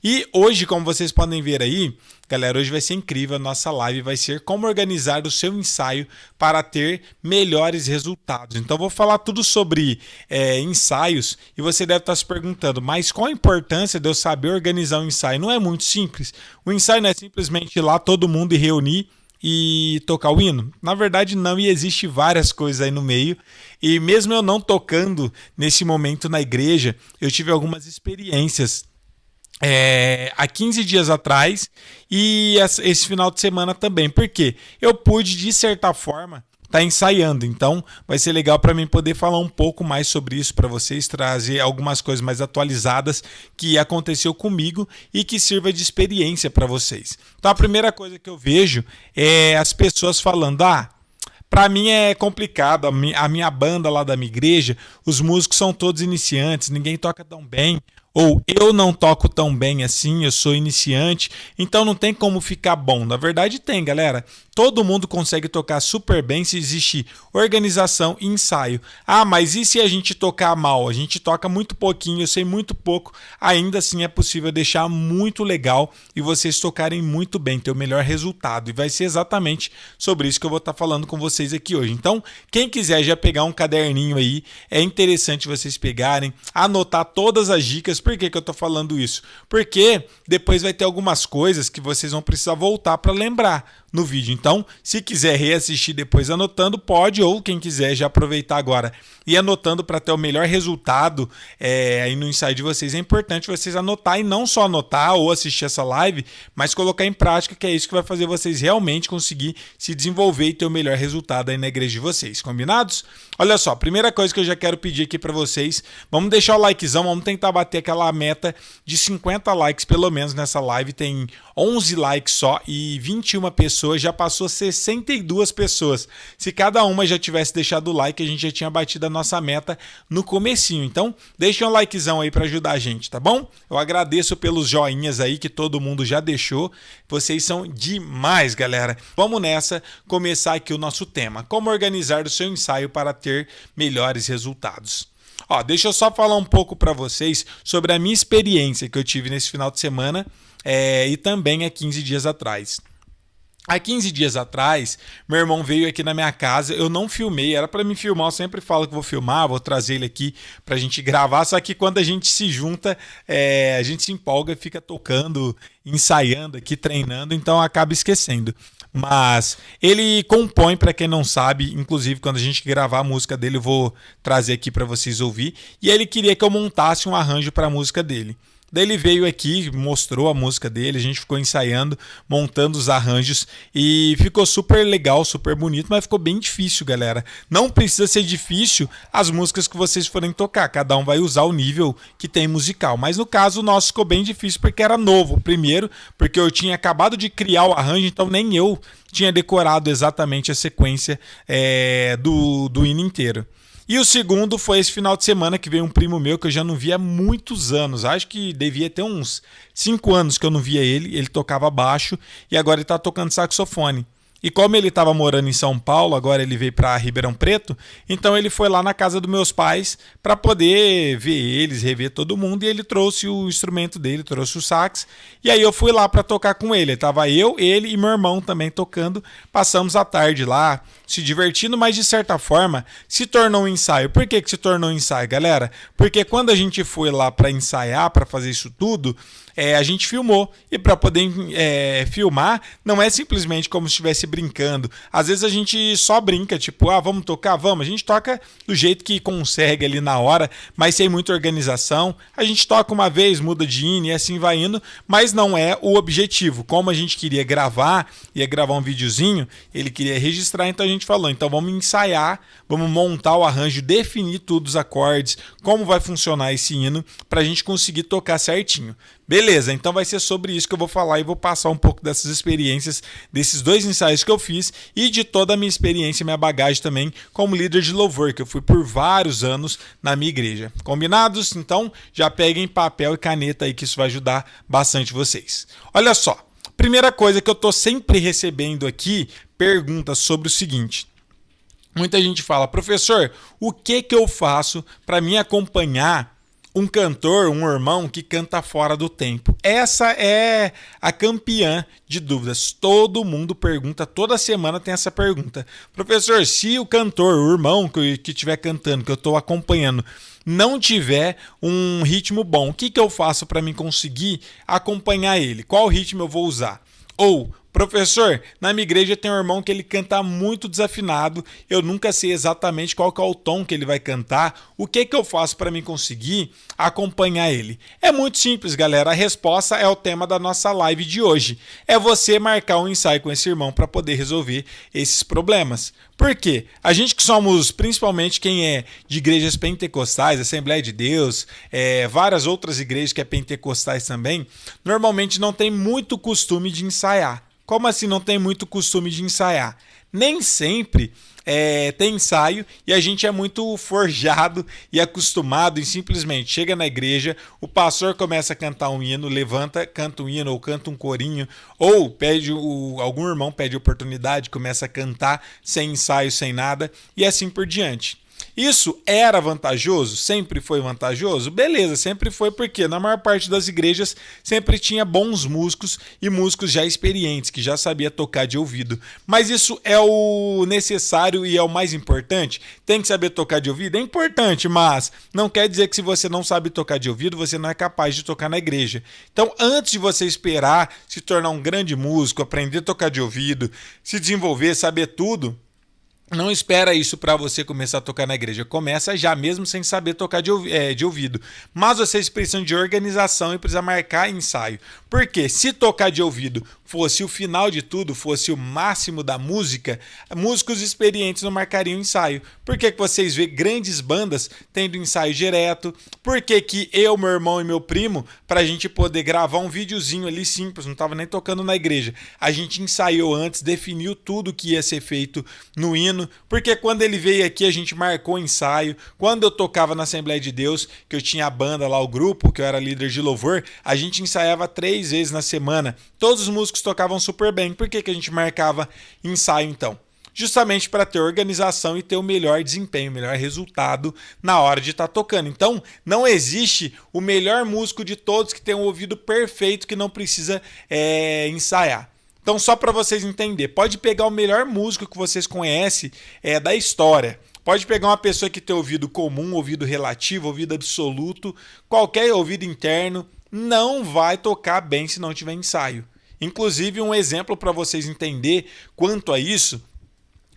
E hoje, como vocês podem ver aí, galera, hoje vai ser incrível. A nossa live vai ser como organizar o seu ensaio para ter melhores resultados. Então, vou falar tudo sobre ensaios e você deve estar se perguntando, mas qual a importância de eu saber organizar um ensaio? Não é muito simples. O ensaio não é simplesmente ir lá todo mundo e reunir e tocar o hino? Na verdade, não, e existe várias coisas aí no meio. E mesmo eu não tocando nesse momento na igreja, eu tive algumas experiências há 15 dias atrás e esse final de semana também, porque eu pude, de certa forma, estar ensaiando. Então, vai ser legal para mim poder falar um pouco mais sobre isso para vocês, trazer algumas coisas mais atualizadas que aconteceu comigo e que sirva de experiência para vocês. Então, a primeira coisa que eu vejo é as pessoas falando: para mim é complicado, a minha banda lá da minha igreja, os músicos são todos iniciantes, ninguém toca tão bem, ou eu não toco tão bem assim, eu sou iniciante, então não tem como ficar bom. Na verdade tem, galera. Todo mundo consegue tocar super bem se existe organização e ensaio. Mas e se a gente tocar mal? A gente toca muito pouquinho, eu sei muito pouco. Ainda assim é possível deixar muito legal e vocês tocarem muito bem, ter o melhor resultado. E vai ser exatamente sobre isso que eu vou estar falando com vocês aqui hoje. Então, quem quiser já pegar um caderninho aí, é interessante vocês pegarem, anotar todas as dicas. Por que eu estou falando isso? Porque depois vai ter algumas coisas que vocês vão precisar voltar para lembrar no vídeo. Então, se quiser reassistir depois anotando, pode, ou quem quiser já aproveitar agora e anotando para ter o melhor resultado aí no ensaio de vocês. É importante vocês anotar, e não só anotar ou assistir essa live, mas colocar em prática, que é isso que vai fazer vocês realmente conseguir se desenvolver e ter o melhor resultado aí na igreja de vocês. Combinados? Olha só, primeira coisa que eu já quero pedir aqui para vocês, vamos deixar o likezão, vamos tentar bater aquela meta de 50 likes pelo menos nessa live. Tem 11 likes só e 21 pessoas, já passou 62 pessoas. Se cada uma já tivesse deixado o like, a gente já tinha batido a nossa meta no comecinho. Então, deixa um likezão aí para ajudar a gente, tá bom? Eu agradeço pelos joinhas aí que todo mundo já deixou. Vocês são demais, galera. Vamos nessa, começar aqui o nosso tema: como organizar o seu ensaio para ter melhores resultados. Deixa eu só falar um pouco para vocês sobre a minha experiência que eu tive nesse final de semana e também há 15 dias atrás. Há 15 dias atrás, meu irmão veio aqui na minha casa, eu não filmei, era para me filmar, eu sempre falo que vou filmar, vou trazer ele aqui pra gente gravar, só que quando a gente se junta, a gente se empolga, fica tocando, ensaiando aqui, treinando, então acaba esquecendo. Mas ele compõe, para quem não sabe, inclusive quando a gente gravar a música dele, eu vou trazer aqui para vocês ouvir, e ele queria que eu montasse um arranjo para a música dele. Daí ele veio aqui, mostrou a música dele, a gente ficou ensaiando, montando os arranjos e ficou super legal, super bonito, mas ficou bem difícil, galera. Não precisa ser difícil as músicas que vocês forem tocar, cada um vai usar o nível que tem musical, mas no caso o nosso ficou bem difícil porque era novo. Primeiro, porque eu tinha acabado de criar o arranjo, então nem eu tinha decorado exatamente a sequência do hino inteiro. E o segundo foi esse final de semana que veio um primo meu que eu já não via há muitos anos. Acho que devia ter uns 5 anos que eu não via ele. Ele tocava baixo e agora ele está tocando saxofone. E como ele estava morando em São Paulo, agora ele veio para Ribeirão Preto, então ele foi lá na casa dos meus pais para poder ver eles, rever todo mundo, e ele trouxe o instrumento dele, trouxe o sax, e aí eu fui lá para tocar com ele. Tava eu, ele e meu irmão também tocando, passamos a tarde lá, se divertindo, mas de certa forma se tornou um ensaio. Por que se tornou um ensaio, galera? Porque quando a gente foi lá para ensaiar, para fazer isso tudo, a gente filmou. E para poder filmar, não é simplesmente como se estivesse brincando. Às vezes a gente só brinca, tipo, vamos tocar? Vamos. A gente toca do jeito que consegue ali na hora, mas sem muita organização. A gente toca uma vez, muda de hino e assim vai indo, mas não é o objetivo. Como a gente queria gravar, ia gravar um videozinho, ele queria registrar, então a gente falou, então vamos ensaiar, vamos montar o arranjo, definir tudo, os acordes, como vai funcionar esse hino, pra gente conseguir tocar certinho. Beleza, então vai ser sobre isso que eu vou falar e vou passar um pouco dessas experiências, desses 2 ensaios que eu fiz e de toda a minha experiência e minha bagagem também como líder de louvor, que eu fui por vários anos na minha igreja. Combinados? Então já peguem papel e caneta aí que isso vai ajudar bastante vocês. Olha só, primeira coisa que eu tô sempre recebendo aqui, perguntas sobre o seguinte. Muita gente fala: professor, o que eu faço para me acompanhar um cantor, um irmão que canta fora do tempo? Essa é a campeã de dúvidas. Todo mundo pergunta, toda semana tem essa pergunta. Professor, se o cantor, o irmão que estiver cantando, que eu estou acompanhando, não tiver um ritmo bom, o que eu faço para mim conseguir acompanhar ele? Qual ritmo eu vou usar? Ou, professor, na minha igreja tem um irmão que ele canta muito desafinado, eu nunca sei exatamente qual que é o tom que ele vai cantar, o que eu faço para mim conseguir acompanhar ele? É muito simples, galera, a resposta é o tema da nossa live de hoje, é você marcar um ensaio com esse irmão para poder resolver esses problemas. Por quê? A gente que somos, principalmente quem é de igrejas pentecostais, Assembleia de Deus, várias outras igrejas que é pentecostais também, normalmente não tem muito costume de ensaiar. Como assim não tem muito costume de ensaiar? Nem sempre tem ensaio e a gente é muito forjado e acostumado em simplesmente chega na igreja, o pastor começa a cantar um hino, levanta, canta um hino ou canta um corinho, ou algum irmão pede oportunidade, começa a cantar sem ensaio, sem nada e assim por diante. Isso era vantajoso? Sempre foi vantajoso? Beleza, sempre foi, porque na maior parte das igrejas sempre tinha bons músicos e músicos já experientes, que já sabia tocar de ouvido. Mas isso é o necessário e é o mais importante? Tem que saber tocar de ouvido? É importante, mas não quer dizer que se você não sabe tocar de ouvido, você não é capaz de tocar na igreja. Então, antes de você esperar se tornar um grande músico, aprender a tocar de ouvido, se desenvolver, saber tudo, não espera isso para você começar a tocar na igreja. Começa já mesmo sem saber tocar de ouvido. Mas vocês precisam de organização e precisam marcar ensaio. Porque se tocar de ouvido fosse o final de tudo, fosse o máximo da música, músicos experientes não marcariam ensaio. Por que vocês vê grandes bandas tendo ensaio direto? Por que eu, meu irmão e meu primo, para a gente poder gravar um videozinho ali simples, não estava nem tocando na igreja, a gente ensaiou antes, definiu tudo que ia ser feito no hino, porque quando ele veio aqui a gente marcou ensaio. Quando eu tocava na Assembleia de Deus, que eu tinha a banda lá, o grupo, que eu era líder de louvor, a gente ensaiava 3 vezes na semana. Todos os músicos tocavam super bem. Por que a gente marcava ensaio então? Justamente para ter organização e ter o melhor desempenho, o melhor resultado na hora de estar tocando. Então, não existe o melhor músico de todos que tem um ouvido perfeito que não precisa ensaiar. Então, só para vocês entenderem, pode pegar o melhor músico que vocês conhecem da história. Pode pegar uma pessoa que tem ouvido comum, ouvido relativo, ouvido absoluto, qualquer ouvido interno, não vai tocar bem se não tiver ensaio. Inclusive, um exemplo para vocês entenderem quanto a isso,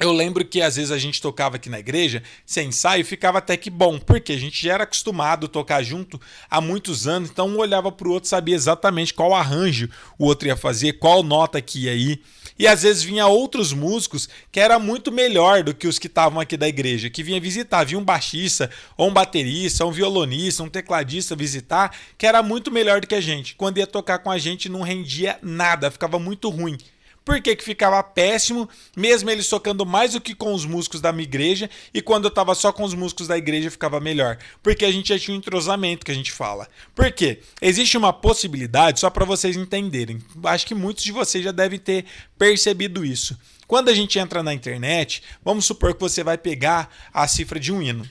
eu lembro que às vezes a gente tocava aqui na igreja sem ensaio, ficava até que bom, porque a gente já era acostumado a tocar junto há muitos anos, então um olhava para o outro, sabia exatamente qual arranjo o outro ia fazer, qual nota que ia ir. E às vezes vinha outros músicos que era muito melhor do que os que estavam aqui da igreja, que vinha visitar, vinha um baixista, ou um baterista, um violonista, um tecladista visitar, que era muito melhor do que a gente. Quando ia tocar com a gente não rendia nada, ficava muito ruim. Por que ficava péssimo, mesmo eles tocando mais do que com os músicos da minha igreja, e quando eu estava só com os músicos da igreja ficava melhor? Porque a gente já tinha um entrosamento que a gente fala. Por quê? Existe uma possibilidade, só para vocês entenderem, acho que muitos de vocês já devem ter percebido isso. Quando a gente entra na internet, vamos supor que você vai pegar a cifra de um hino.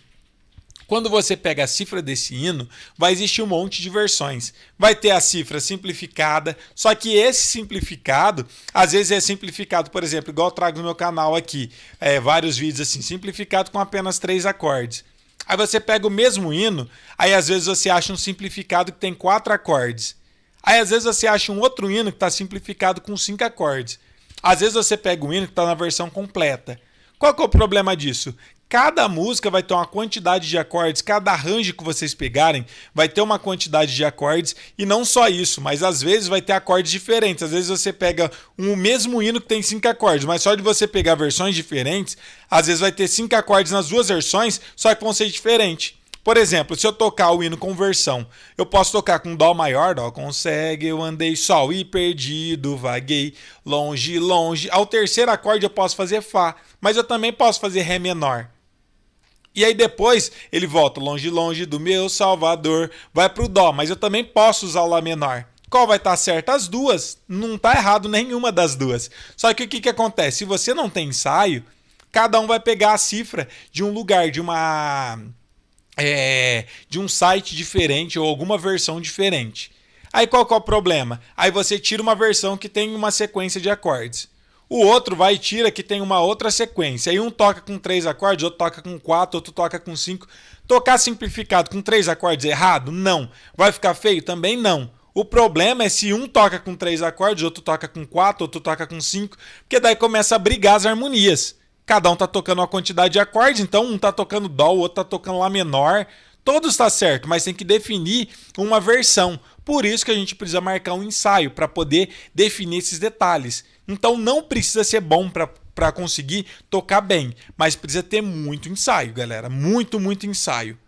Quando você pega a cifra desse hino, vai existir um monte de versões. Vai ter a cifra simplificada, só que esse simplificado, às vezes é simplificado, por exemplo, igual eu trago no meu canal aqui, vários vídeos assim, simplificado com apenas 3 acordes. Aí você pega o mesmo hino, aí às vezes você acha um simplificado que tem 4 acordes. Aí às vezes você acha um outro hino que está simplificado com 5 acordes. Às vezes você pega um hino que está na versão completa. Qual que é o problema disso? Cada música vai ter uma quantidade de acordes, cada arranjo que vocês pegarem vai ter uma quantidade de acordes, e não só isso, mas às vezes vai ter acordes diferentes. Às vezes você pega um mesmo hino que tem 5 acordes, mas só de você pegar versões diferentes, às vezes vai ter 5 acordes nas duas versões, só que vão ser diferentes. Por exemplo, se eu tocar o hino com versão, eu posso tocar com Dó maior, Dó consegue, eu andei Sol e perdido, vaguei, longe, longe. Ao terceiro acorde eu posso fazer Fá, mas eu também posso fazer Ré menor. E aí depois ele volta longe, longe do meu Salvador, vai pro Dó, mas eu também posso usar o Lá menor. Qual vai estar certo? As duas. Não está errado nenhuma das duas. Só que o que acontece? Se você não tem ensaio, cada um vai pegar a cifra de um lugar, de uma de um site diferente ou alguma versão diferente. Aí qual que é o problema? Aí você tira uma versão que tem uma sequência de acordes. O outro vai e tira que tem uma outra sequência. Aí um toca com 3 acordes, outro toca com 4, outro toca com 5. Tocar simplificado com 3 acordes errado? Não. Vai ficar feio? Também não. O problema é se um toca com 3 acordes, outro toca com 4, outro toca com 5, porque daí começa a brigar as harmonias. Cada um tá tocando uma quantidade de acordes, então um tá tocando dó, o outro tá tocando lá menor. Todos tá certo, mas tem que definir uma versão. Por isso que a gente precisa marcar um ensaio para poder definir esses detalhes. Então não precisa ser bom para conseguir tocar bem, mas precisa ter muito ensaio, galera. Muito, muito ensaio.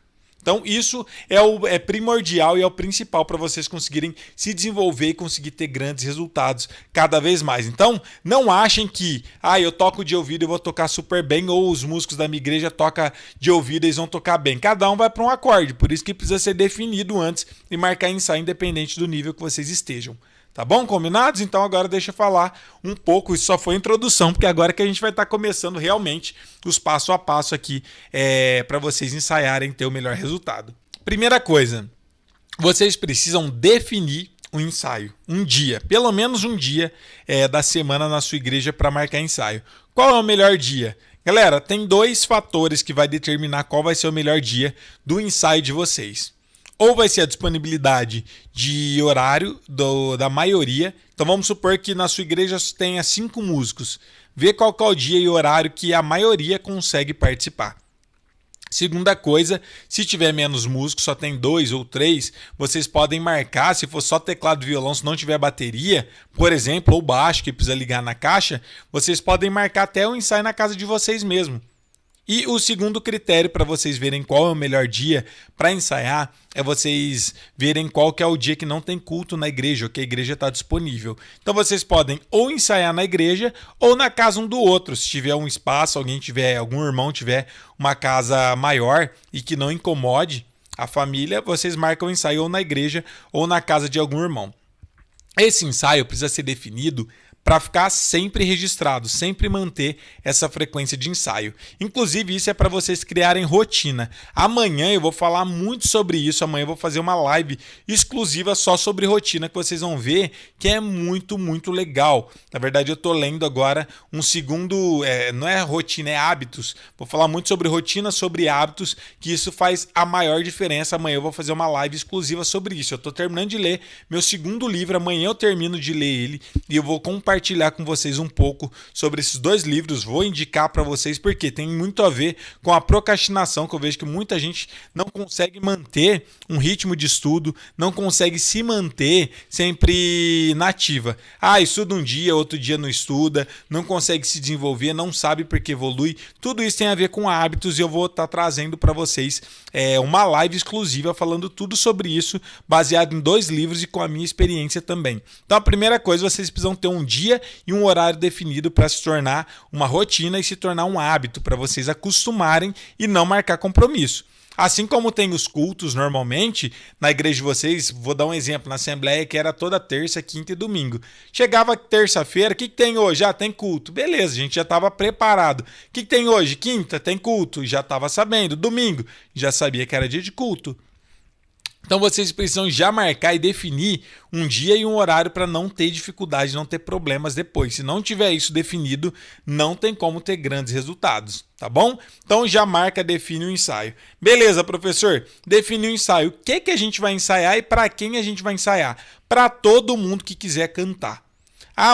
Então isso é primordial e é o principal para vocês conseguirem se desenvolver e conseguir ter grandes resultados cada vez mais. Então não achem que eu toco de ouvido e vou tocar super bem, ou os músicos da minha igreja tocam de ouvido e eles vão tocar bem. Cada um vai para um acorde, por isso que precisa ser definido antes e marcar ensaio independente do nível que vocês estejam. Tá bom? Combinados? Então agora deixa eu falar um pouco, isso só foi introdução, porque agora que a gente vai estar começando realmente os passo a passo aqui para vocês ensaiarem e ter o melhor resultado. Primeira coisa, vocês precisam definir um ensaio, um dia, pelo menos um dia da semana na sua igreja para marcar ensaio. Qual é o melhor dia? Galera, tem 2 fatores que vai determinar qual vai ser o melhor dia do ensaio de vocês. Ou vai ser a disponibilidade de horário da maioria. Então vamos supor que na sua igreja tenha 5 músicos. Vê qual é o dia e horário que a maioria consegue participar. Segunda coisa, se tiver menos músicos, só tem 2 ou 3, vocês podem marcar, se for só teclado e violão, se não tiver bateria, por exemplo, ou baixo que precisa ligar na caixa, vocês podem marcar até o ensaio na casa de vocês mesmo. E o segundo critério para vocês verem qual é o melhor dia para ensaiar é vocês verem qual que é o dia que não tem culto na igreja, ou que a igreja está disponível. Então vocês podem ou ensaiar na igreja ou na casa um do outro. Se tiver um espaço, algum irmão tiver uma casa maior e que não incomode a família, vocês marcam o ensaio ou na igreja ou na casa de algum irmão. Esse ensaio precisa ser definido para ficar sempre registrado, sempre manter essa frequência de ensaio. Inclusive, isso é para vocês criarem rotina. Amanhã eu vou falar muito sobre isso, amanhã eu vou fazer uma live exclusiva só sobre rotina, que vocês vão ver que é muito, muito legal. Na verdade, eu estou lendo agora um segundo, não é rotina, é hábitos. Vou falar muito sobre rotina, sobre hábitos, que isso faz a maior diferença. Amanhã eu vou fazer uma live exclusiva sobre isso. Eu estou terminando de ler meu segundo livro, amanhã eu termino de ler ele e eu vou compartilhar com vocês um pouco sobre esses 2 livros, vou indicar para vocês porque tem muito a ver com a procrastinação, que eu vejo que muita gente não consegue manter um ritmo de estudo, não consegue se manter sempre na ativa. Estuda um dia, outro dia não estuda, não consegue se desenvolver, não sabe porque evolui. Tudo isso tem a ver com hábitos e eu vou estar trazendo para vocês uma live exclusiva falando tudo sobre isso, baseado em 2 livros e com a minha experiência também. Então a primeira coisa, vocês precisam ter um dia e um horário definido para se tornar uma rotina e se tornar um hábito, para vocês acostumarem e não marcar compromisso. Assim como tem os cultos normalmente, na igreja de vocês, vou dar um exemplo, na assembleia que era toda terça, quinta e domingo. Chegava terça-feira, o que tem hoje? Tem culto. Beleza, a gente já estava preparado. O que tem hoje? Quinta, tem culto. Já estava sabendo. Domingo, já sabia que era dia de culto. Então vocês precisam já marcar e definir um dia e um horário para não ter dificuldade, não ter problemas depois. Se não tiver isso definido, não tem como ter grandes resultados, tá bom? Então já marca, define o ensaio. Beleza, professor? Define o ensaio. O que a gente vai ensaiar e para quem a gente vai ensaiar? Para todo mundo que quiser cantar.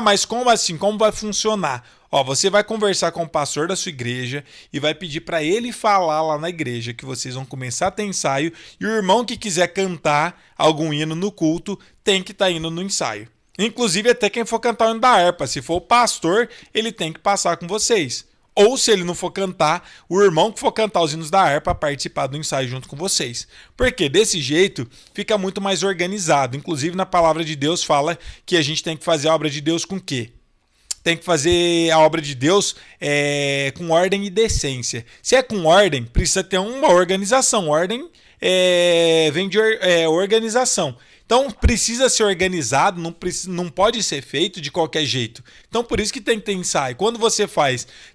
Mas como assim? Como vai funcionar? Você vai conversar com o pastor da sua igreja e vai pedir para ele falar lá na igreja que vocês vão começar a ter ensaio e o irmão que quiser cantar algum hino no culto tem que estar indo no ensaio. Inclusive até quem for cantar o hino da harpa, se for o pastor, ele tem que passar com vocês. Ou se ele não for cantar, o irmão que for cantar os hinos da harpa participar do ensaio junto com vocês. Porque desse jeito fica muito mais organizado. Inclusive na palavra de Deus fala que a gente tem que fazer a obra de Deus com o quê? Tem que fazer a obra de Deus com ordem e decência. Se é com ordem, precisa ter uma organização. Ordem vem de organização. Então precisa ser organizado, não pode ser feito de qualquer jeito. Então por isso que tem que ter ensaio. Quando você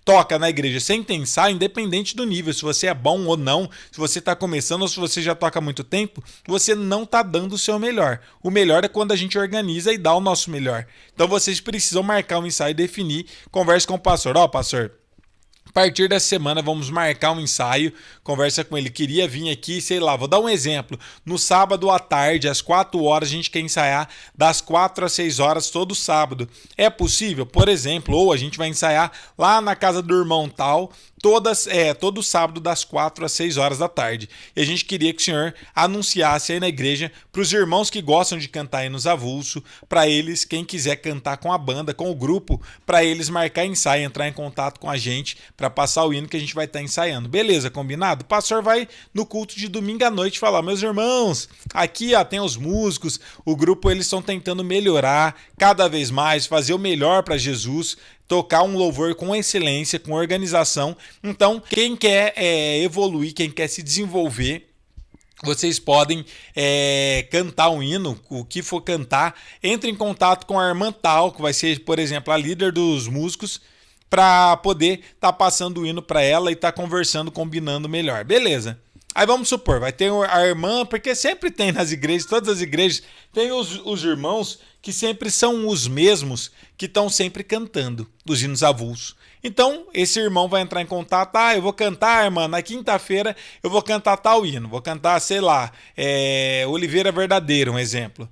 toca na igreja sem ter ensaio, independente do nível, se você é bom ou não, se você está começando ou se você já toca há muito tempo, você não está dando o seu melhor. O melhor é quando a gente organiza e dá o nosso melhor. Então vocês precisam marcar um ensaio e definir. Converse com o pastor. Pastor, a partir dessa semana vamos marcar um ensaio, conversa com ele, queria vir aqui, sei lá, vou dar um exemplo, no sábado à tarde, às 4 horas, a gente quer ensaiar das 4 às 6 horas todo sábado. É possível? Por exemplo, ou a gente vai ensaiar lá na casa do irmão tal, todo sábado das 4 às 6 horas da tarde. E a gente queria que o senhor anunciasse aí na igreja para os irmãos que gostam de cantar hinos avulso, para eles, quem quiser cantar com a banda, com o grupo, para eles marcar ensaio, entrar em contato com a gente para passar o hino que a gente vai estar ensaiando. Beleza, combinado? O pastor vai no culto de domingo à noite falar: meus irmãos, aqui tem os músicos, o grupo eles estão tentando melhorar cada vez mais, fazer o melhor para Jesus, tocar um louvor com excelência, com organização. Então, quem quer evoluir, quem quer se desenvolver, vocês podem cantar um hino, o que for cantar, entre em contato com a irmã tal, que vai ser, por exemplo, a líder dos músicos, para poder estar passando o hino para ela e estar conversando, combinando melhor. Beleza. Aí vamos supor, vai ter a irmã, porque sempre tem nas igrejas, todas as igrejas, tem os irmãos que sempre são os mesmos que estão sempre cantando os hinos avulsos. Então, esse irmão vai entrar em contato, eu vou cantar, irmã, na quinta-feira eu vou cantar tal hino, vou cantar, sei lá, Oliveira Verdadeira, um exemplo.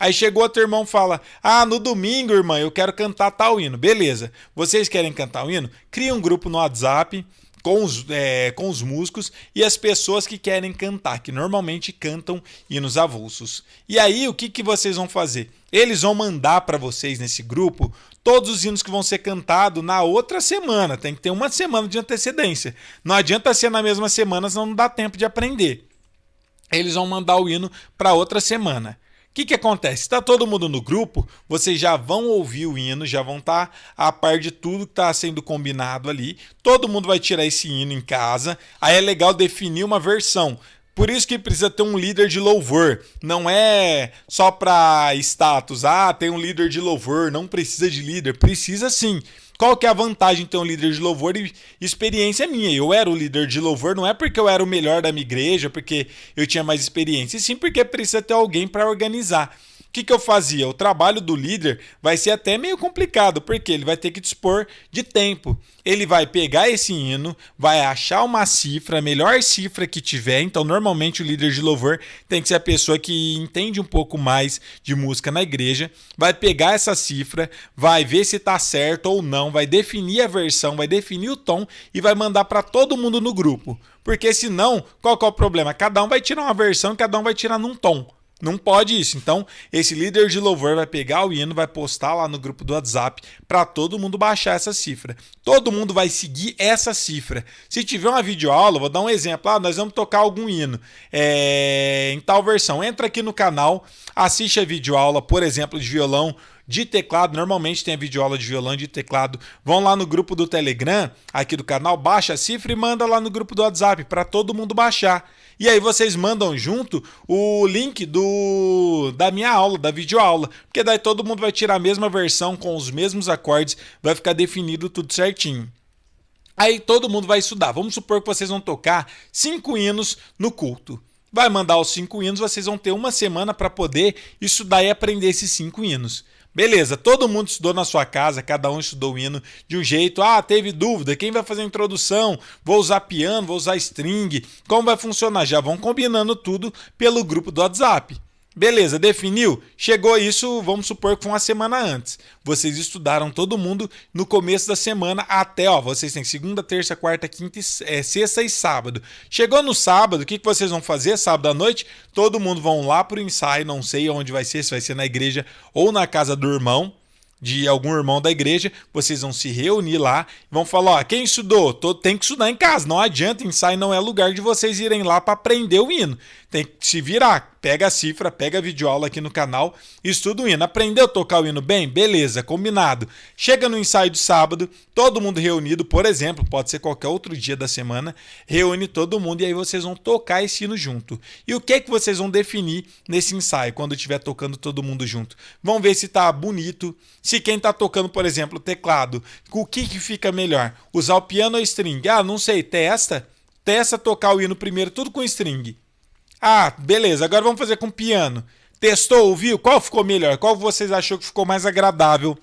Aí chegou outro irmão e fala: no domingo, irmã, eu quero cantar tal hino. Beleza, vocês querem cantar o hino? Cria um grupo no WhatsApp com os músicos e as pessoas que querem cantar, que normalmente cantam hinos avulsos. E aí, o que vocês vão fazer? Eles vão mandar para vocês nesse grupo todos os hinos que vão ser cantados na outra semana. Tem que ter uma semana de antecedência. Não adianta ser na mesma semana, senão não dá tempo de aprender. Eles vão mandar o hino para outra semana. O que acontece? Está todo mundo no grupo, vocês já vão ouvir o hino, já vão estar a par de tudo que está sendo combinado ali. Todo mundo vai tirar esse hino em casa. Aí é legal definir uma versão. Por isso que precisa ter um líder de louvor. Não é só para status. Tem um líder de louvor, não precisa de líder. Precisa sim. Qual que é a vantagem de ter um líder de louvor? E experiência minha. Eu era o líder de louvor, não é porque eu era o melhor da minha igreja, porque eu tinha mais experiência, e sim porque precisa ter alguém para organizar. O que eu fazia? O trabalho do líder vai ser até meio complicado, porque ele vai ter que dispor de tempo. Ele vai pegar esse hino, vai achar uma cifra, a melhor cifra que tiver. Então, normalmente, o líder de louvor tem que ser a pessoa que entende um pouco mais de música na igreja. Vai pegar essa cifra, vai ver se está certo ou não, vai definir a versão, vai definir o tom e vai mandar para todo mundo no grupo. Porque senão, qual que é o problema? Cada um vai tirar uma versão e cada um vai tirar num tom. Não pode isso. Então, esse líder de louvor vai pegar o hino, vai postar lá no grupo do WhatsApp para todo mundo baixar essa cifra. Todo mundo vai seguir essa cifra. Se tiver uma videoaula, vou dar um exemplo. Nós vamos tocar algum hino em tal versão. Entra aqui no canal, assiste a videoaula, por exemplo, de violão, de teclado. Normalmente tem a videoaula de violão e de teclado. Vão lá no grupo do Telegram, aqui do canal, baixa a cifra e manda lá no grupo do WhatsApp para todo mundo baixar. E aí vocês mandam junto o link da minha aula, da videoaula. Porque daí todo mundo vai tirar a mesma versão com os mesmos acordes, vai ficar definido tudo certinho. Aí todo mundo vai estudar. Vamos supor que vocês vão tocar 5 hinos no culto. Vai mandar os 5 hinos, vocês vão ter uma semana para poder estudar e aprender esses 5 hinos. Beleza, todo mundo estudou na sua casa, cada um estudou o hino de um jeito. Teve dúvida, quem vai fazer a introdução? Vou usar piano, vou usar string, como vai funcionar? Já vão combinando tudo pelo grupo do WhatsApp. Beleza, definiu? Chegou isso, vamos supor que foi uma semana antes. Vocês estudaram todo mundo no começo da semana até, vocês têm segunda, terça, quarta, quinta, sexta e sábado. Chegou no sábado, o que vocês vão fazer? Sábado à noite, todo mundo vão lá pro ensaio, não sei onde vai ser, se vai ser na igreja ou na casa do irmão, de algum irmão da igreja. Vocês vão se reunir lá e vão falar, quem estudou? Tem que estudar em casa, não adianta, ensaio não é lugar de vocês irem lá para aprender o hino. Tem que se virar. pega a cifra, pega a videoaula aqui no canal, estuda o hino. Aprendeu a tocar o hino bem? Beleza, combinado. Chega no ensaio de sábado, todo mundo reunido, por exemplo, pode ser qualquer outro dia da semana, reúne todo mundo e aí vocês vão tocar esse hino junto. E o que é que vocês vão definir nesse ensaio, quando estiver tocando todo mundo junto? Vão ver se tá bonito, se quem tá tocando, por exemplo, o teclado, o que fica melhor? Usar o piano ou string? Ah, não sei, testa tocar o hino primeiro, tudo com string. Ah, beleza, agora vamos fazer com piano. Testou, ouviu? Qual ficou melhor? Qual vocês achou que ficou mais agradável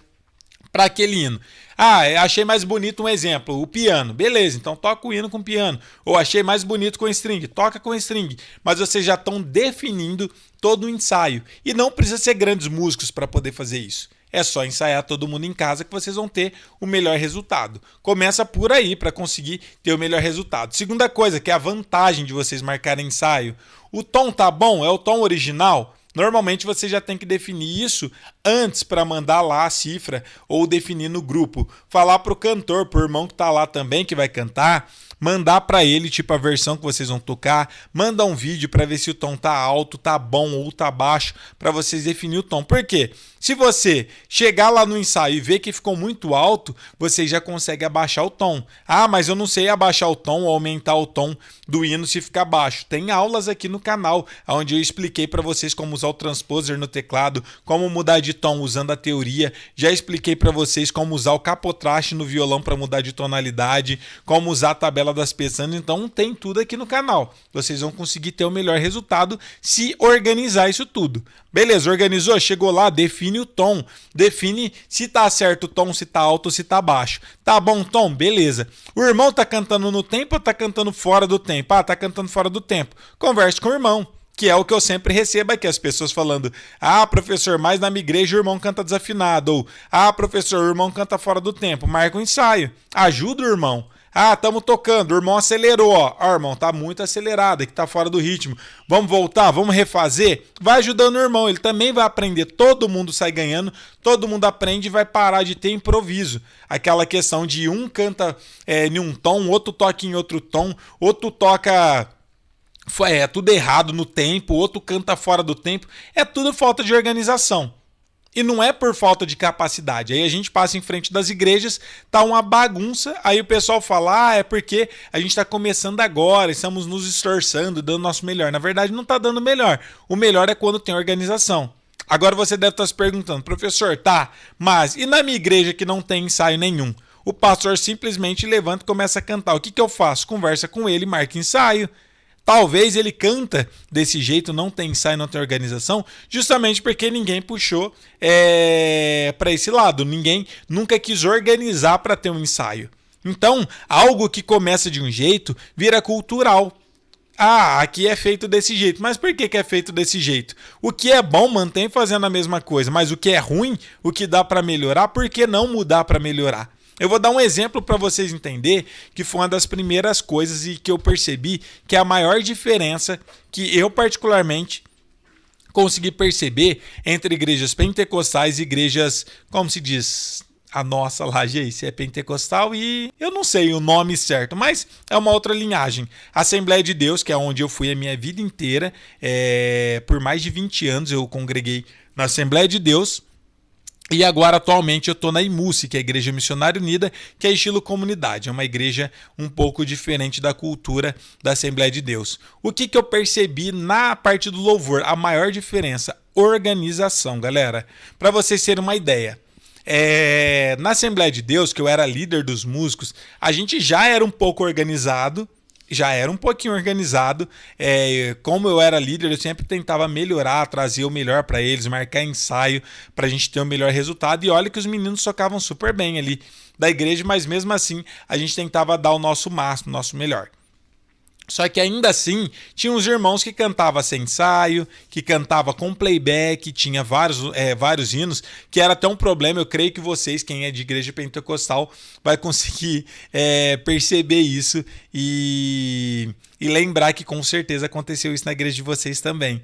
para aquele hino? Ah, achei mais bonito um exemplo, o piano. Beleza, então toca o hino com piano. Ou achei mais bonito com string, toca com string. Mas vocês já estão definindo todo o ensaio. E não precisa ser grandes músicos para poder fazer isso. É só ensaiar todo mundo em casa que vocês vão ter o melhor resultado. Começa por aí para conseguir ter o melhor resultado. Segunda coisa, que é a vantagem de vocês marcarem ensaio. O tom tá bom? É o tom original? Normalmente você já tem que definir isso antes para mandar lá a cifra ou definir no grupo. Falar pro cantor, pro irmão que tá lá também, que vai cantar, mandar para ele tipo a versão que vocês vão tocar, manda um vídeo para ver se o tom tá alto, tá bom ou tá baixo, para vocês definir o tom. Por quê? Se você chegar lá no ensaio e ver que ficou muito alto, você já consegue abaixar o tom. Ah, mas eu não sei abaixar o tom ou aumentar o tom do hino se ficar baixo. Tem aulas aqui no canal, onde eu expliquei para vocês como usar o transposer no teclado, como mudar de tom usando a teoria. Já expliquei para vocês como usar o capotraste no violão para mudar de tonalidade, como usar a tabela das pestanas. Então tem tudo aqui no canal. Vocês vão conseguir ter o melhor resultado se organizar isso tudo. Beleza, organizou? Chegou lá, define o tom. Define se tá certo o tom, se tá alto ou se tá baixo. Tá bom o tom? Beleza. O irmão tá cantando no tempo ou tá cantando fora do tempo? Ah, tá cantando fora do tempo. Converse com o irmão, que é o que eu sempre recebo aqui, as pessoas falando: ah, professor, mas na minha igreja o irmão canta desafinado. Ou, ah, professor, o irmão canta fora do tempo. Marca um ensaio. Ajuda o irmão. Ah, estamos tocando, o irmão acelerou, ó. Ah, irmão, tá muito acelerado, que tá fora do ritmo. Vamos voltar, vamos refazer? Vai ajudando o irmão, ele também vai aprender. Todo mundo sai ganhando, todo mundo aprende e vai parar de ter improviso. Aquela questão de um canta em um tom, outro toca em outro tom, outro toca tudo errado no tempo, outro canta fora do tempo. É tudo falta de organização. E não é por falta de capacidade. Aí a gente passa em frente das igrejas, tá uma bagunça, aí o pessoal fala: ah, é porque a gente está começando agora, estamos nos esforçando, dando o nosso melhor. Na verdade, não está dando melhor. O melhor é quando tem organização. Agora você deve estar se perguntando: professor, tá, mas e na minha igreja que não tem ensaio nenhum? O pastor simplesmente levanta e começa a cantar. O que eu faço? Conversa com ele, marca ensaio. Talvez ele canta desse jeito, não tem ensaio, não tem organização, justamente porque ninguém puxou para esse lado. Ninguém nunca quis organizar para ter um ensaio. Então, algo que começa de um jeito vira cultural. Ah, aqui é feito desse jeito. Mas por que é feito desse jeito? O que é bom mantém fazendo a mesma coisa, mas o que é ruim, o que dá para melhorar, por que não mudar para melhorar? Eu vou dar um exemplo para vocês entenderem que foi uma das primeiras coisas e que eu percebi que é a maior diferença que eu particularmente consegui perceber entre igrejas pentecostais e igrejas, como se diz, a nossa lá, gente, é pentecostal e eu não sei o nome certo, mas é uma outra linhagem. Assembleia de Deus, que é onde eu fui a minha vida inteira, por mais de 20 anos eu congreguei na Assembleia de Deus. E agora, atualmente, eu estou na IMUSE, que é a Igreja Missionária Unida, que é estilo comunidade. É uma igreja um pouco diferente da cultura da Assembleia de Deus. O que eu percebi na parte do louvor? A maior diferença, organização, galera. Para vocês terem uma ideia. Na Assembleia de Deus, que eu era líder dos músicos, a gente já era um pouco organizado. Já era um pouquinho organizado, como eu era líder, eu sempre tentava melhorar, trazer o melhor para eles, marcar ensaio para a gente ter o melhor resultado. E olha que os meninos tocavam super bem ali da igreja, mas mesmo assim a gente tentava dar o nosso máximo, o nosso melhor. Só que ainda assim, tinha uns irmãos que cantavam sem ensaio, que cantava com playback, tinha vários hinos, que era até um problema. Eu creio que vocês, quem é de igreja pentecostal, vai conseguir perceber isso e lembrar que com certeza aconteceu isso na igreja de vocês também.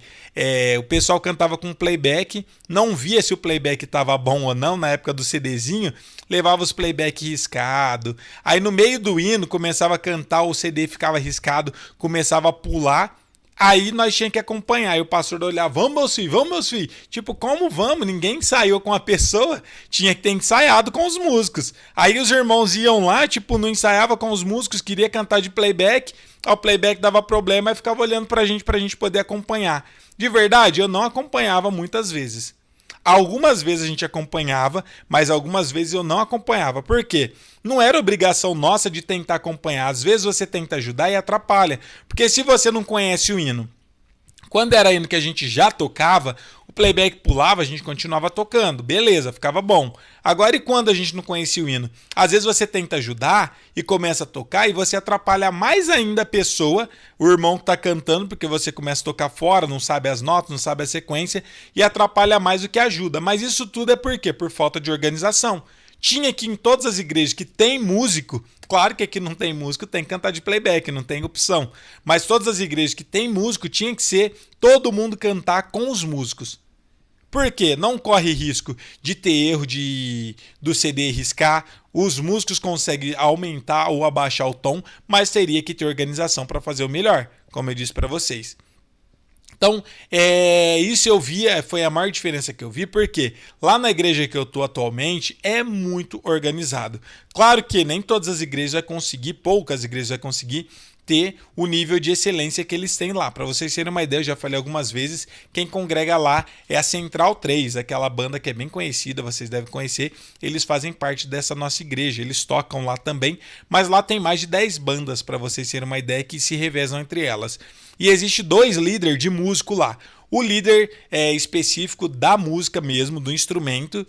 O pessoal cantava com playback, não via se o playback estava bom ou não na época do CDzinho, levava os playback riscado. Aí no meio do hino começava a cantar, o CD ficava riscado, começava a pular. Aí nós tínhamos que acompanhar. E o pastor olhava, vamos, meus filhos. Tipo, como vamos? Ninguém ensaiou com a pessoa. Tinha que ter ensaiado com os músicos. Aí os irmãos iam lá, tipo, não ensaiava com os músicos, queria cantar de playback. O playback dava problema e ficava olhando pra gente poder acompanhar. De verdade, eu não acompanhava muitas vezes. Algumas vezes a gente acompanhava, mas algumas vezes eu não acompanhava. Por quê? Não era obrigação nossa de tentar acompanhar. Às vezes você tenta ajudar e atrapalha. Porque se você não conhece o hino, quando era hino que a gente já tocava, o playback pulava, a gente continuava tocando. Beleza, ficava bom. Agora, e quando a gente não conhecia o hino? Às vezes você tenta ajudar e começa a tocar e você atrapalha mais ainda a pessoa, o irmão que está cantando, porque você começa a tocar fora, não sabe as notas, não sabe a sequência e atrapalha mais do que ajuda. Mas isso tudo é por quê? Por falta de organização. Tinha que em todas as igrejas que tem músico, claro que aqui não tem músico, tem que cantar de playback, não tem opção. Mas todas as igrejas que tem músico, tinha que ser todo mundo cantar com os músicos. Por quê? Não corre risco de ter erro do CD riscar, os músicos conseguem aumentar ou abaixar o tom, mas teria que ter organização para fazer o melhor, como eu disse para vocês. Então, isso eu vi, foi a maior diferença que eu vi, porque lá na igreja que eu estou atualmente é muito organizado. Claro que nem todas as igrejas vão conseguir, poucas igrejas vão conseguir ter o nível de excelência que eles têm lá. Para vocês terem uma ideia, eu já falei algumas vezes, quem congrega lá é a Central 3, aquela banda que é bem conhecida, vocês devem conhecer. Eles fazem parte dessa nossa igreja, eles tocam lá também, mas lá tem mais de 10 bandas, para vocês terem uma ideia, que se revezam entre elas. E existe 2 líderes de músico lá. O líder específico da música mesmo, do instrumento,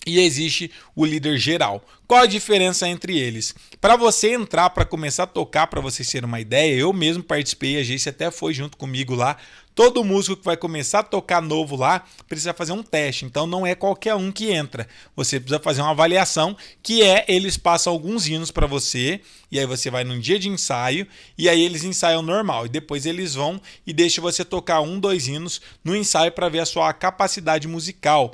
e existe o líder geral. Qual a diferença entre eles? Para você entrar, para começar a tocar, para vocês terem uma ideia, eu mesmo participei, a Geice até foi junto comigo lá. Todo músico que vai começar a tocar novo lá precisa fazer um teste, então não é qualquer um que entra. Você precisa fazer uma avaliação, que eles passam alguns hinos para você, e aí você vai num dia de ensaio, e aí eles ensaiam normal, e depois eles vão e deixam você tocar 1, 2 hinos no ensaio para ver a sua capacidade musical,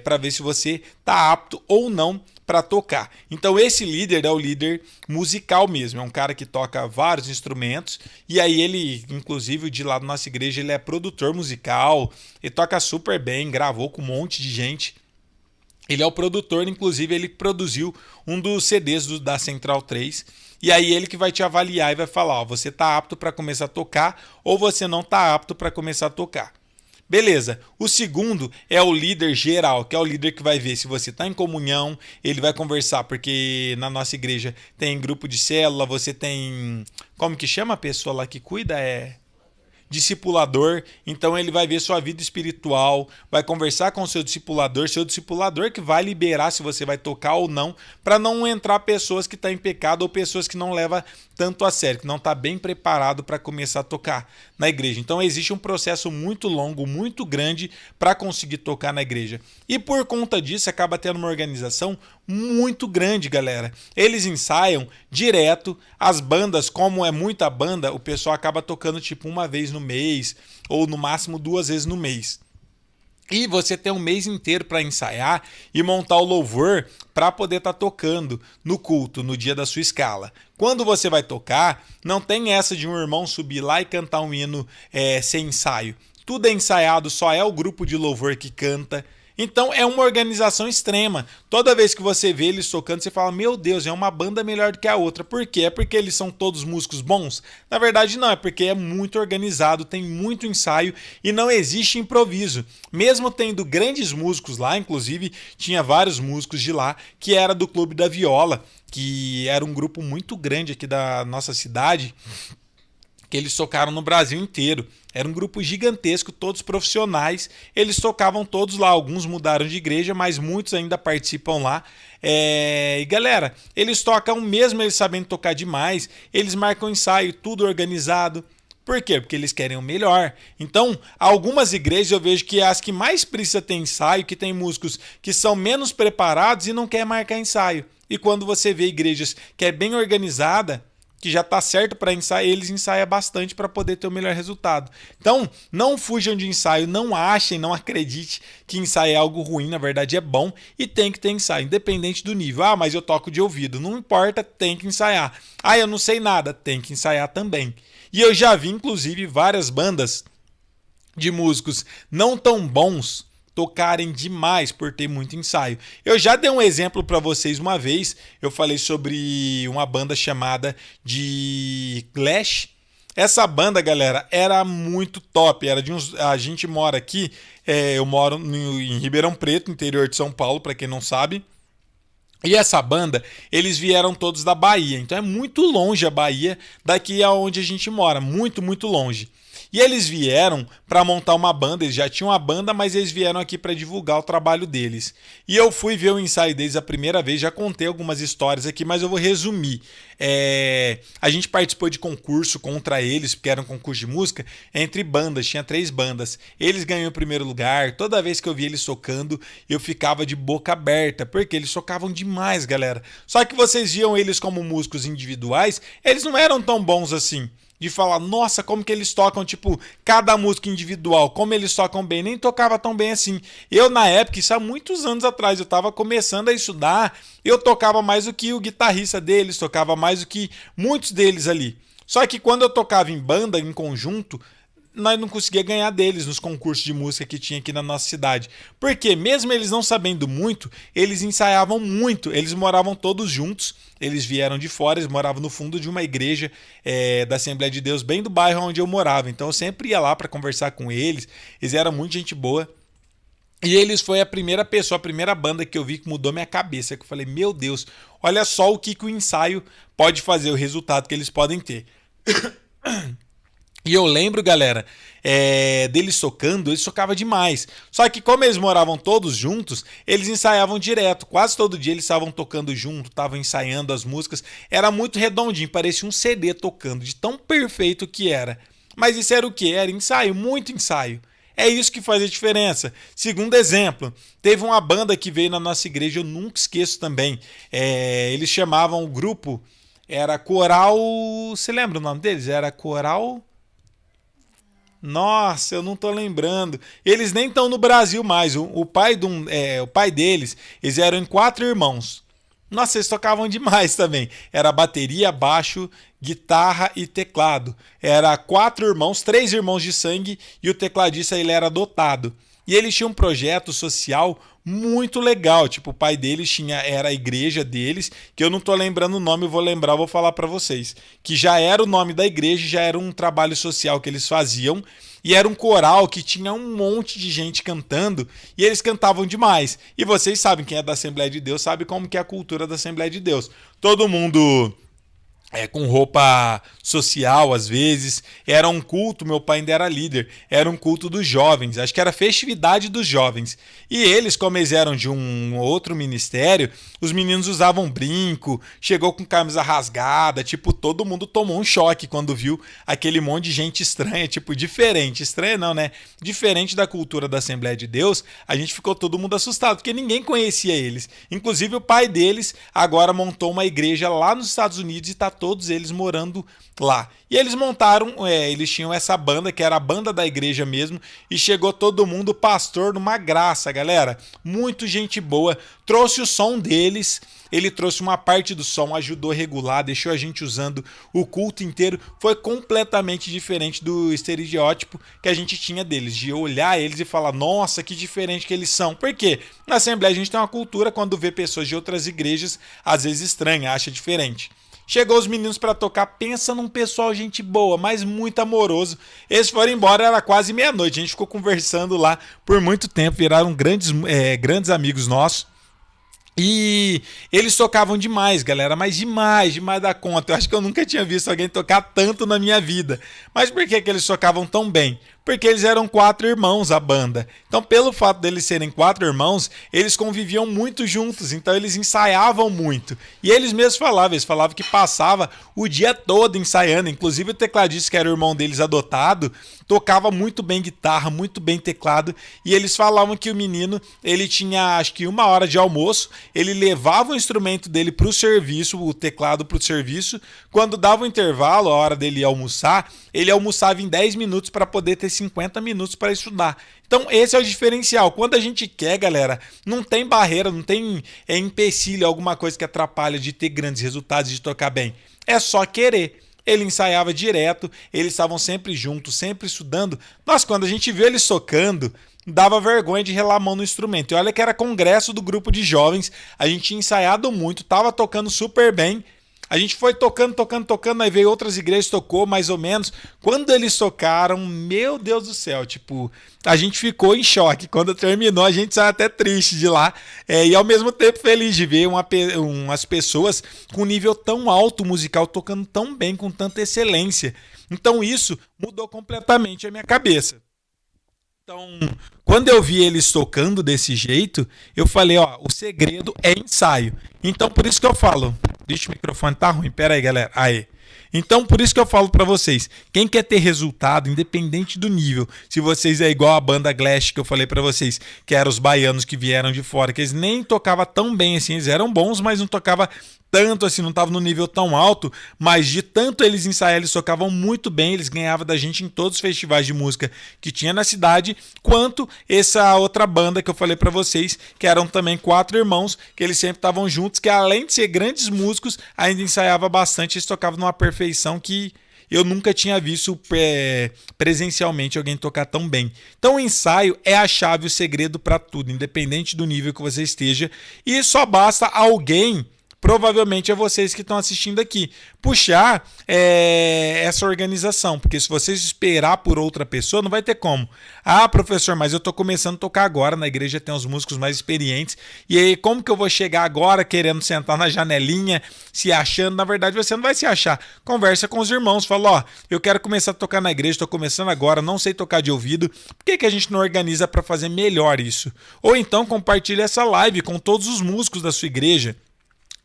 para ver se você está apto ou não para tocar. Então esse líder é o líder musical mesmo, é um cara que toca vários instrumentos, e aí ele, inclusive de lá da nossa igreja, ele é produtor musical, ele toca super bem, gravou com um monte de gente. Ele é o produtor, inclusive ele produziu um dos CDs da Central 3, e aí ele que vai te avaliar e vai falar, ó, você está apto para começar a tocar ou você não está apto para começar a tocar. Beleza, o segundo é o líder geral, que é o líder que vai ver se você está em comunhão, ele vai conversar, porque na nossa igreja tem grupo de célula, você tem, como que chama a pessoa lá que cuida? Discipulador, então ele vai ver sua vida espiritual, vai conversar com o seu discipulador que vai liberar se você vai tocar ou não, para não entrar pessoas que estão em pecado ou pessoas que não levam tanto a sério, que não está bem preparado para começar a tocar na igreja. Então existe um processo muito longo, muito grande para conseguir tocar na igreja. E por conta disso acaba tendo uma organização muito grande, galera. Eles ensaiam direto, as bandas, como é muita banda, o pessoal acaba tocando tipo uma vez no mês, ou no máximo 2 vezes no mês. E você tem um mês inteiro para ensaiar e montar o louvor para poder estar tocando no culto, no dia da sua escala. Quando você vai tocar, não tem essa de um irmão subir lá e cantar um hino sem ensaio. Tudo é ensaiado, só é o grupo de louvor que canta. Então é uma organização extrema. Toda vez que você vê eles tocando, você fala, meu Deus, é uma banda melhor do que a outra. Por quê? É porque eles são todos músicos bons? Na verdade não, é porque é muito organizado, tem muito ensaio e não existe improviso. Mesmo tendo grandes músicos lá, inclusive tinha vários músicos de lá, que era do Clube da Viola, que era um grupo muito grande aqui da nossa cidade, que eles tocaram no Brasil inteiro. Era um grupo gigantesco, todos profissionais, eles tocavam todos lá, alguns mudaram de igreja, mas muitos ainda participam lá. E galera, eles tocam mesmo eles sabendo tocar demais, eles marcam ensaio, tudo organizado. Por quê? Porque eles querem o melhor. Então, algumas igrejas eu vejo que é as que mais precisa ter ensaio, que tem músicos que são menos preparados e não querem marcar ensaio. E quando você vê igrejas que é bem organizada, que já está certo para ensaiar, eles ensaiam bastante para poder ter o melhor resultado. Então, não fujam de ensaio, não achem, não acredite que ensaio é algo ruim, na verdade é bom e tem que ter ensaio, independente do nível. Ah, mas eu toco de ouvido, não importa, tem que ensaiar. Ah, eu não sei nada, tem que ensaiar também. E eu já vi, inclusive, várias bandas de músicos não tão bons tocarem demais por ter muito ensaio. Eu já dei um exemplo para vocês uma vez, eu falei sobre uma banda chamada de Clash. Essa banda, galera, era muito top, era de uns, a gente mora aqui, eu moro em Ribeirão Preto, interior de São Paulo, para quem não sabe. E essa banda, eles vieram todos da Bahia, então é muito longe a Bahia daqui aonde a gente mora, muito, muito longe. E eles vieram para montar uma banda, eles já tinham uma banda, mas eles vieram aqui para divulgar o trabalho deles. E eu fui ver o ensaio deles a primeira vez, já contei algumas histórias aqui, mas eu vou resumir. A gente participou de concurso contra eles, porque era um concurso de música, entre bandas, tinha 3 bandas. Eles ganham o primeiro lugar, toda vez que eu via eles tocando, eu ficava de boca aberta, porque eles tocavam demais, galera. Só que vocês viam eles como músicos individuais, eles não eram tão bons assim. De falar, nossa, como que eles tocam, tipo, cada música individual, como eles tocam bem, nem tocava tão bem assim. Eu, na época, isso há muitos anos atrás, eu tava começando a estudar, eu tocava mais do que o guitarrista deles, tocava mais do que muitos deles ali. Só que quando eu tocava em banda, em conjunto, nós não conseguia ganhar deles nos concursos de música que tinha aqui na nossa cidade. Porque mesmo eles não sabendo muito, eles ensaiavam muito, eles moravam todos juntos, eles vieram de fora, eles moravam no fundo de uma igreja da Assembleia de Deus, bem do bairro onde eu morava. Então eu sempre ia lá para conversar com eles, eles eram muito gente boa. E eles foi a primeira pessoa, a primeira banda que eu vi que mudou minha cabeça, que eu falei, meu Deus, olha só o que o ensaio pode fazer, o resultado que eles podem ter. E eu lembro, galera, deles tocando, eles tocavam demais. Só que como eles moravam todos juntos, eles ensaiavam direto. Quase todo dia eles estavam tocando junto, estavam ensaiando as músicas. Era muito redondinho, parecia um CD tocando, de tão perfeito que era. Mas isso era o quê? Era ensaio, muito ensaio. É isso que faz a diferença. Segundo exemplo, teve uma banda que veio na nossa igreja, eu nunca esqueço também. Eles chamavam o grupo, era Coral... Você lembra o nome deles? Era Coral... Nossa, eu não tô lembrando. Eles nem estão no Brasil mais. O pai deles, eles eram em 4 irmãos. Nossa, eles tocavam demais também. Era bateria, baixo, guitarra e teclado. Era 4 irmãos, 3 irmãos de sangue e o tecladista ele era adotado. E eles tinham um projeto social muito legal. Tipo, o pai deles era a igreja deles, que eu não tô lembrando o nome, eu vou lembrar, eu vou falar para vocês. Que já era o nome da igreja, já era um trabalho social que eles faziam. E era um coral que tinha um monte de gente cantando e eles cantavam demais. E vocês sabem, quem é da Assembleia de Deus sabe como que é a cultura da Assembleia de Deus. Todo mundo... com roupa social, às vezes. Era um culto, meu pai ainda era líder. Era um culto dos jovens. Acho que era a festividade dos jovens. E eles, como eles eram de um outro ministério, os meninos usavam brinco, chegou com camisa rasgada. Tipo, todo mundo tomou um choque quando viu aquele monte de gente estranha, tipo, diferente. Estranha não, né? Diferente da cultura da Assembleia de Deus, a gente ficou todo mundo assustado, porque ninguém conhecia eles. Inclusive, o pai deles agora montou uma igreja lá nos Estados Unidos e tá todos eles morando lá. E eles montaram, eles tinham essa banda, que era a banda da igreja mesmo, e chegou todo mundo, pastor, numa graça, galera. Muito gente boa. Trouxe o som deles, ele trouxe uma parte do som, ajudou a regular, deixou a gente usando o culto inteiro. Foi completamente diferente do estereótipo que a gente tinha deles, de olhar eles e falar, nossa, que diferente que eles são. Por quê? Na Assembleia a gente tem uma cultura, quando vê pessoas de outras igrejas, às vezes estranha, acha diferente. Chegou os meninos para tocar, pensa num pessoal gente boa, mas muito amoroso. Eles foram embora, era quase meia-noite, a gente ficou conversando lá por muito tempo, viraram grandes amigos nossos. E eles tocavam demais, galera, mas demais da conta. Eu acho que eu nunca tinha visto alguém tocar tanto na minha vida. Mas por que eles tocavam tão bem? Porque eles eram 4 irmãos, a banda. Então, pelo fato deles serem 4 irmãos, eles conviviam muito juntos, então eles ensaiavam muito. E eles mesmos falavam que passava o dia todo ensaiando. Inclusive o tecladista, que era o irmão deles adotado, tocava muito bem guitarra, muito bem teclado. E eles falavam que o menino, ele tinha acho que 1 hora de almoço, ele levava o instrumento dele pro serviço, o teclado pro serviço. Quando dava o intervalo, a hora dele almoçar, ele almoçava em 10 minutos para poder ter 50 minutos para estudar. Então esse é o diferencial. Quando a gente quer, galera, não tem barreira, não tem empecilho, alguma coisa que atrapalha de ter grandes resultados, de tocar bem. É só querer. ele ensaiava direto, eles estavam sempre juntos, sempre estudando. Nossa, quando a gente viu eles tocando, dava vergonha de relar a mão no instrumento. E olha que era congresso do grupo de jovens, a gente tinha ensaiado muito, tava tocando super bem. A gente foi tocando, aí veio outras igrejas, tocou mais ou menos. Quando eles tocaram, meu Deus do céu, tipo, a gente ficou em choque. Quando terminou, a gente saiu até triste de lá. E ao mesmo tempo feliz de ver umas pessoas com nível tão alto musical, tocando tão bem, com tanta excelência. Então isso mudou completamente a minha cabeça. Então, quando eu vi eles tocando desse jeito, eu falei, ó, o segredo é ensaio. Então, por isso que eu falo, deixa o microfone tá ruim, pera aí, galera. Aí. Então, por isso que eu falo pra vocês, quem quer ter resultado, independente do nível, se vocês é igual a banda Glash que eu falei pra vocês, que eram os baianos que vieram de fora, que eles nem tocavam tão bem assim, eles eram bons, mas não tocavam tanto assim, não estavam no nível tão alto, mas de tanto eles ensaiar, eles tocavam muito bem, eles ganhavam da gente em todos os festivais de música que tinha na cidade, quanto essa outra banda que eu falei pra vocês, que eram também 4 irmãos, que eles sempre estavam juntos, que além de ser grandes músicos, ainda ensaiava bastante, eles tocavam numa perfeição que eu nunca tinha visto presencialmente alguém tocar tão bem. Então o ensaio é a chave, o segredo para tudo, independente do nível que você esteja, e só basta alguém, provavelmente é vocês que estão assistindo aqui, puxar essa organização, porque se vocês esperar por outra pessoa, não vai ter como. Ah, professor, mas eu estou começando a tocar agora, na igreja tem uns músicos mais experientes, e aí como que eu vou chegar agora querendo sentar na janelinha, se achando? Na verdade você não vai se achar. Conversa com os irmãos, fala, ó, eu quero começar a tocar na igreja, estou começando agora, não sei tocar de ouvido, por que a gente não organiza para fazer melhor isso? Ou então compartilha essa live com todos os músicos da sua igreja.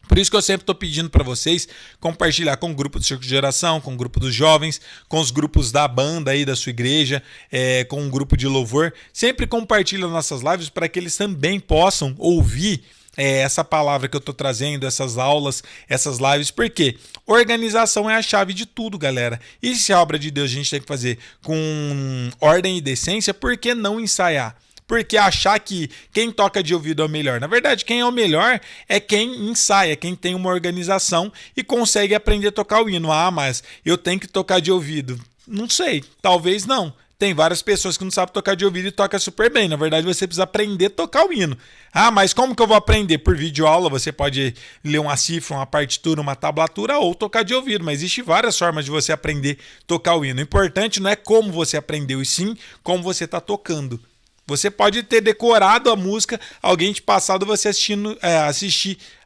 Por isso que eu sempre estou pedindo para vocês compartilhar com o grupo do Circo de Geração, com o grupo dos jovens, com os grupos da banda aí da sua igreja, com um grupo de louvor. Sempre compartilha nossas lives para que eles também possam ouvir essa palavra que eu estou trazendo, essas aulas, essas lives. Porque organização é a chave de tudo, galera. E se a obra de Deus a gente tem que fazer com ordem e decência, por que não ensaiar? Porque achar que quem toca de ouvido é o melhor. Na verdade, quem é o melhor é quem ensaia, quem tem uma organização e consegue aprender a tocar o hino. Ah, mas eu tenho que tocar de ouvido. Não sei, talvez não. Tem várias pessoas que não sabem tocar de ouvido e tocam super bem. Na verdade, você precisa aprender a tocar o hino. Ah, mas como que eu vou aprender? Por videoaula, você pode ler uma cifra, uma partitura, uma tablatura ou tocar de ouvido. Mas existem várias formas de você aprender a tocar o hino. O importante não é como você aprendeu, e sim como você está tocando. Você pode ter decorado a música, alguém te passado você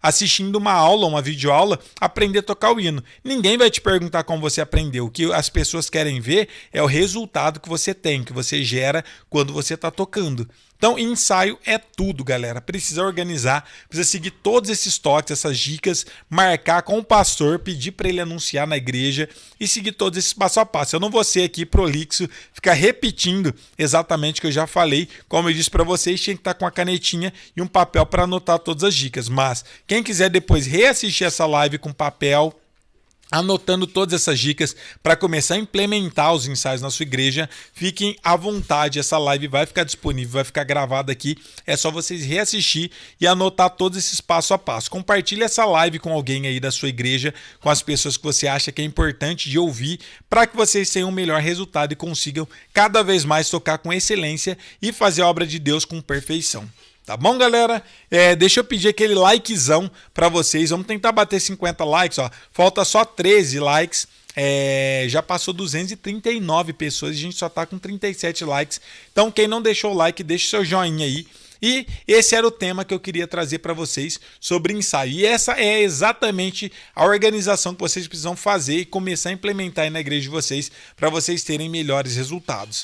assistindo uma aula, uma videoaula, aprender a tocar o hino. Ninguém vai te perguntar como você aprendeu. O que as pessoas querem ver é o resultado que você tem, que você gera quando você está tocando. Então, ensaio é tudo, galera. Precisa organizar, precisa seguir todos esses toques, essas dicas, marcar com o pastor, pedir para ele anunciar na igreja e seguir todos esses passo a passo. Eu não vou ser aqui prolixo, ficar repetindo exatamente o que eu já falei. Como eu disse para vocês, tinha que estar com a canetinha e um papel para anotar todas as dicas. Mas quem quiser depois reassistir essa live com papel, anotando todas essas dicas para começar a implementar os ensaios na sua igreja, fiquem à vontade, essa live vai ficar disponível, vai ficar gravada aqui, é só vocês reassistir e anotar todos esses passo a passo. Compartilhe essa live com alguém aí da sua igreja, com as pessoas que você acha que é importante de ouvir, para que vocês tenham um melhor resultado e consigam cada vez mais tocar com excelência e fazer a obra de Deus com perfeição. Tá bom, galera? Deixa eu pedir aquele likezão pra vocês. Vamos tentar bater 50 likes, ó. Falta só 13 likes. Já passou 239 pessoas e a gente só tá com 37 likes. Então, quem não deixou o like, deixa o seu joinha aí. E esse era o tema que eu queria trazer para vocês sobre ensaio. E essa é exatamente a organização que vocês precisam fazer e começar a implementar aí na igreja de vocês para vocês terem melhores resultados.